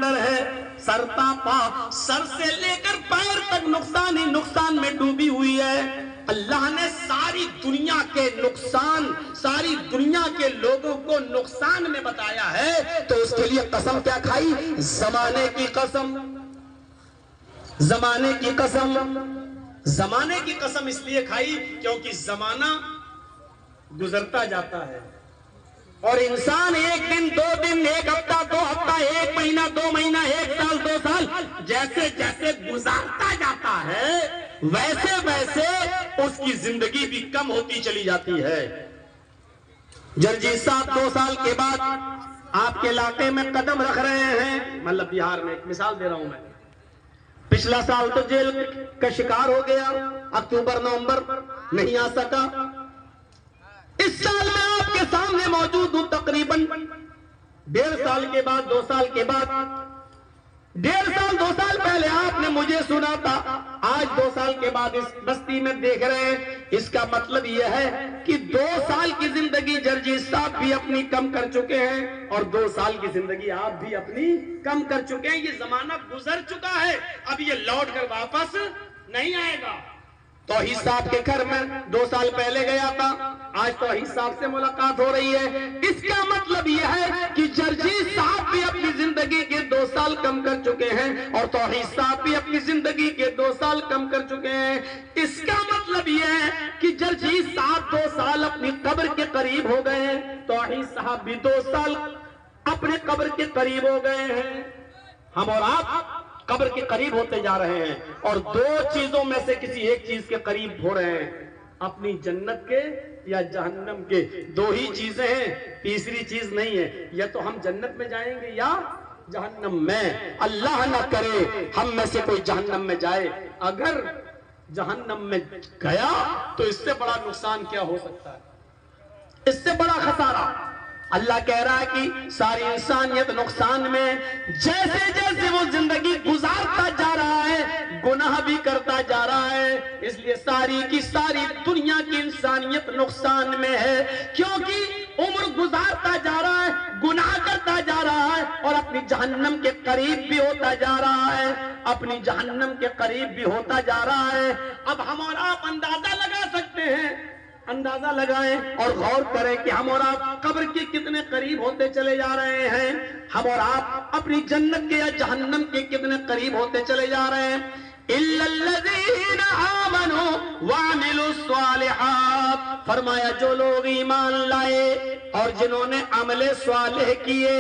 اندر ہے، سرتا پا، سر سے لے کر پیر تک نقصان ہی نقصان میں ڈوبی ہوئی ہے۔ اللہ نے ساری دنیا کے نقصان، ساری دنیا کے لوگوں کو نقصان میں بتایا ہے، تو اس کے لیے قسم کیا کھائی؟ زمانے کی قسم، زمانے کی قسم۔ زمانے کی قسم اس لیے کھائی کیونکہ زمانہ گزرتا جاتا ہے، اور انسان ایک دن، دو دن، ایک ہفتہ، دو ہفتہ، ایک مہینہ، دو مہینہ، ایک سال، دو سال، جیسے جیسے گزارتا جاتا ہے ویسے ویسے اس کی زندگی بھی کم ہوتی چلی جاتی ہے۔ جرجیت صاحب 2 سال کے بعد آپ کے علاقے میں قدم رکھ رہے ہیں، مطلب بہار میں، ایک مثال دے رہا ہوں میں۔ پچھلا سال تو جیل کا شکار ہو گیا، اکتوبر نومبر نہیں آ سکا۔ اس سال میں آپ کے سامنے موجود ہوں، تقریباً 1.5 سال کے بعد، 2 سال کے بعد، 1.5 سال 2 سال پہلے آپ نے مجھے سنا تھا، آج 2 سال کے بعد اس بستی میں دیکھ رہے ہیں۔ اس کا مطلب یہ ہے کہ 2 سال کی زندگی جرجیت صاحب بھی اپنی کم کر چکے ہیں، اور 2 سال کی زندگی آپ بھی اپنی کم کر چکے ہیں۔ یہ زمانہ گزر چکا ہے، اب یہ لوٹ کر واپس نہیں آئے گا۔ توحید صاحب کے گھر میں 2 سال پہلے گیا تھا، آج توحید صاحب سے ملاقات ہو رہی ہے۔ اس کا مطلب یہ ہے کہ جرجیت صاحب بھی اپنی زندگی کے 2 سال کم کر چکے ہیں، اور توحید صاحب بھی اپنی زندگی کے 2 سال کم کر چکے ہیں۔ اس کا مطلب یہ ہے کہ جرجیت صاحب 2 سال اپنی قبر کے قریب ہو گئے ہیں، توحید صاحب بھی 2 سال اپنے قبر کے قریب ہو گئے ہیں۔ ہم اور آپ قبر کے قریب ہوتے جا رہے ہیں، اور 2 چیزوں میں سے کسی ایک چیز کے قریب ہو رہے ہیں، اپنی جنت کے یا جہنم کے۔ 2 ہی چیزیں ہیں، تیسری چیز نہیں ہے۔ یا تو ہم جنت میں جائیں گے یا جہنم میں۔ اللہ نہ کرے ہم میں سے کوئی جہنم میں جائے۔ اگر جہنم میں گیا تو اس سے بڑا نقصان کیا ہو سکتا ہے، اس سے بڑا خسارہ۔ اللہ کہہ رہا ہے کہ ساری انسانیت نقصان میں، جیسے جیسے وہ زندگی گزارتا جا رہا ہے گناہ بھی کرتا جا رہا ہے۔ اس لیے ساری کی ساری دنیا کی انسانیت نقصان میں ہے، کیونکہ عمر گزارتا جا رہا ہے، گناہ کرتا جا رہا ہے، اور اپنی جہنم کے قریب بھی ہوتا جا رہا ہے، اپنی جہنم کے قریب بھی ہوتا جا رہا ہے۔ اب ہم اور آپ اندازہ لگا سکتے ہیں، اندازہ لگائیں اور غور کریں کہ ہم اور آپ قبر کے کتنے قریب ہوتے چلے جا رہے ہیں، ہم اور آپ اپنی جنت کے یا جہنم کے کتنے قریب ہوتے چلے جا رہے ہیں۔ إِلَّا الَّذِينَ آمَنُوا وَعَمِلُوا الصَّالِحَاتِ، فرمایا جو لوگ ایمان لائے اور جنہوں نے عمل صالح کیے،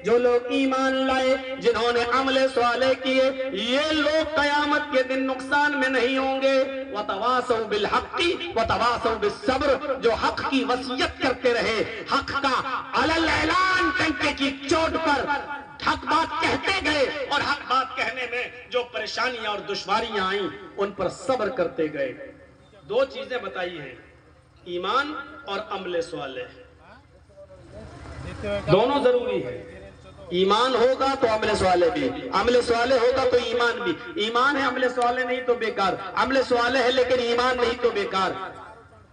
جو لوگ ایمان لائے جنہوں نے عمل صالح کیے، یہ لوگ قیامت کے دن نقصان میں نہیں ہوں گے۔ وَتَوَاصَوْا بِالْحَقِّ وَتَوَاصَوْا بِالصَّبْرِ، جو حق کی وصیت کرتے رہے، حق کا علی الاعلان ڈنکے کی چوٹ پر حق بات کہتے گئے، اور حق بات کہنے میں جو پریشانیاں اور دشواریاں آئیں ان پر صبر کرتے گئے۔ 2 چیزیں بتائی ہیں، ایمان اور عمل صالح، دونوں ضروری ہے۔ ایمان ہوگا تو عمل صالح بھی، عمل صالح ہوگا تو ایمان بھی۔ ایمان ہے عمل صالح نہیں تو بیکار، عمل صالح ہے لیکن ایمان نہیں تو بیکار۔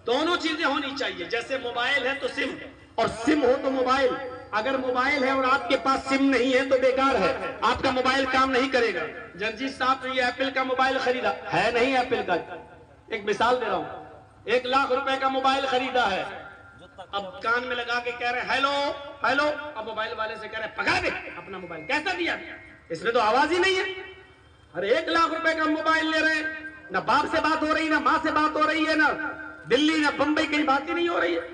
دونوں چیزیں ہونی چاہیے۔ جیسے موبائل ہے تو سم، اور سم ہو تو موبائل۔ اگر موبائل ہے اور آپ کے پاس سم نہیں ہے تو بیکار ہے، آپ کا موبائل کام نہیں کرے گا۔ جرجیت صاحب نے یہ ایپل کا موبائل خریدا ہے، نہیں ایپل کا، ایک مثال دے رہا ہوں، 1 لاکھ روپے کا موبائل خریدا ہے، اب کان میں لگا کے کہہ رہے ہیں ہیلو ہیلو، اب موبائل والے سے کہہ رہے ہیں پکڑ دے اپنا موبائل، کیسا دیا، اس میں تو آواز ہی نہیں ہے۔ ارے 1 لاکھ روپے کا موبائل لے رہے ہیں، نہ باپ سے بات ہو رہی، نہ ماں سے بات ہو رہی ہے، نہ دلی نہ بمبئی کہیں بات ہی نہیں ہو رہی ہے۔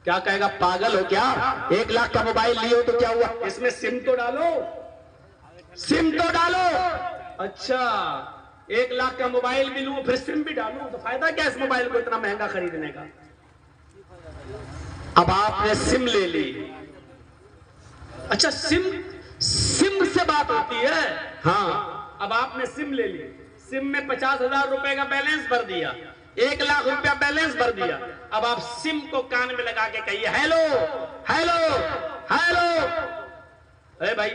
کیا کہے گا، پاگل ہو کیا، 1 لاکھ کا موبائل لیو تو کیا ہوا، اس میں سم تو ڈالو، سم تو ڈالو۔ اچھا 1 لاکھ کا موبائل بھی لوں پھر سم بھی ڈالوں، تو فائدہ کیا اس موبائل کو اتنا مہنگا خریدنے کا۔ اب آپ نے سم لے لی، اچھا سم سے بات ہوتی ہے، ہاں اب آپ نے سم لے لی، سم میں 50,000 روپے کا بیلنس بھر دیا، 1 لاکھ روپیہ بیلنس بھر دیا، اب آپ سم کو کان میں لگا کے کہیے ہیلو ہیلو ہیلو، اے بھائی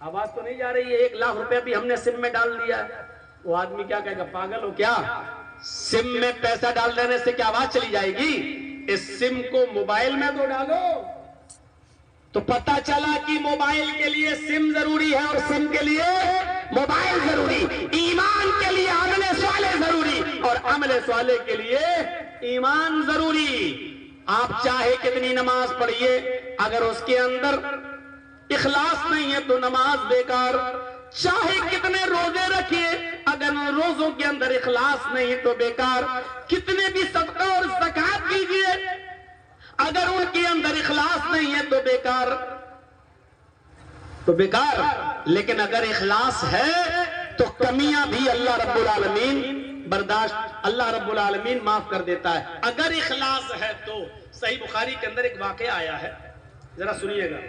آواز تو نہیں جا رہی ہے، 1 لاکھ روپیہ بھی ہم نے سم میں ڈال دیا۔ وہ آدمی کیا کہے گا، پاگل ہو کیا، سم میں پیسہ ڈال دینے سے کیا آواز چلی جائے گی، اس سم کو موبائل میں تو ڈالو۔ تو پتہ چلا کہ موبائل کے لیے سم ضروری ہے اور سم کے لیے موبائل ضروری، ایمان کے لیے عمل صالح ضروری اور عمل صالح کے لیے ایمان ضروری۔ آپ چاہے کتنی نماز پڑھیے، اگر اس کے اندر اخلاص نہیں ہے تو نماز بیکار۔ چاہے کتنے روزے رکھیے، اگر روزوں کے اندر اخلاص نہیں تو بیکار۔ کتنے بھی صدقہ اور زکوٰۃ کیجیے، اگر ان کے اندر اخلاص نہیں ہے تو بیکار لیکن اگر اخلاص ہے تو کمیاں بھی اللہ رب العالمین برداشت، اللہ رب العالمین معاف کر دیتا ہے اگر اخلاص ہے تو۔ صحیح بخاری کے اندر ایک واقعہ آیا ہے، ذرا سنیے گا۔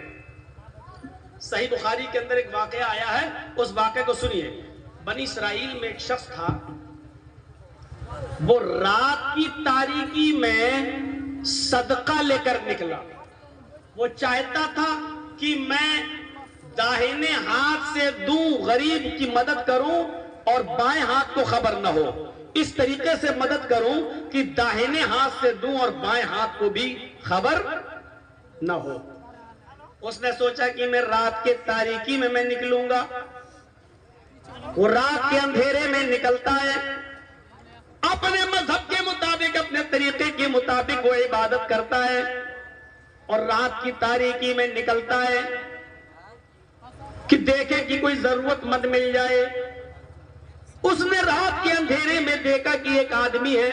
صحیح بخاری کے اندر ایک واقعہ آیا ہے، اس واقعے کو سنیے۔ بنی اسرائیل میں ایک شخص تھا، وہ رات کی تاریکی میں صدقہ لے کر نکلا۔ وہ چاہتا تھا کہ میں داہنے ہاتھ سے دوں، غریب کی مدد کروں اور بائیں ہاتھ کو خبر نہ ہو، اس طریقے سے مدد کروں کہ داہنے ہاتھ سے دوں اور بائیں ہاتھ کو بھی خبر نہ ہو۔ اس نے سوچا کہ میں رات کے تاریکی میں نکلوں گا۔ وہ رات کے اندھیرے میں نکلتا ہے، اپنے مذہب کے مطابق، اپنے طریقے کے مطابق وہ عبادت کرتا ہے اور رات کی تاریکی میں نکلتا ہے کہ دیکھے کہ کوئی ضرورت مند مل جائے۔ اس نے رات کے اندھیرے میں دیکھا کہ ایک آدمی ہے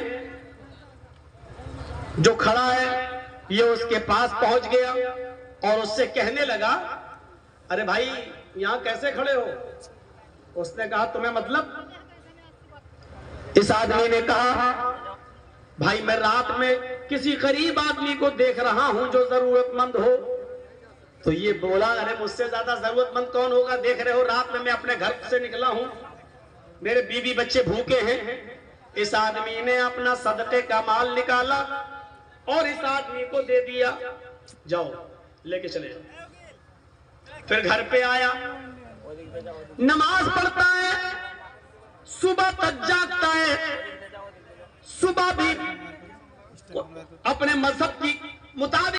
جو کھڑا ہے، یہ اس کے پاس پہنچ گیا اور اس سے کہنے لگا، ارے بھائی یہاں کیسے کھڑے ہو؟ اس نے کہا تمہیں مطلب؟ اس آدمی نے کہا بھائی میں رات میں کسی غریب آدمی کو دیکھ رہا ہوں جو ضرورت مند ہو۔ تو یہ بولا ارے مجھ سے زیادہ ضرورت مند کون ہوگا؟ دیکھ رہے ہو رات میں اپنے گھر سے نکلا ہوں، میرے بیوی بچے بھوکے ہیں۔ اس آدمی نے اپنا صدقے کا مال نکالا اور اس آدمی کو دے دیا، جاؤ لے کے چلے جاؤ۔ پھر گھر پہ آیا، نماز پڑھتا ہے، صبح تک جاگتا ہے، صبح بھی اپنے مذہب کی مطابق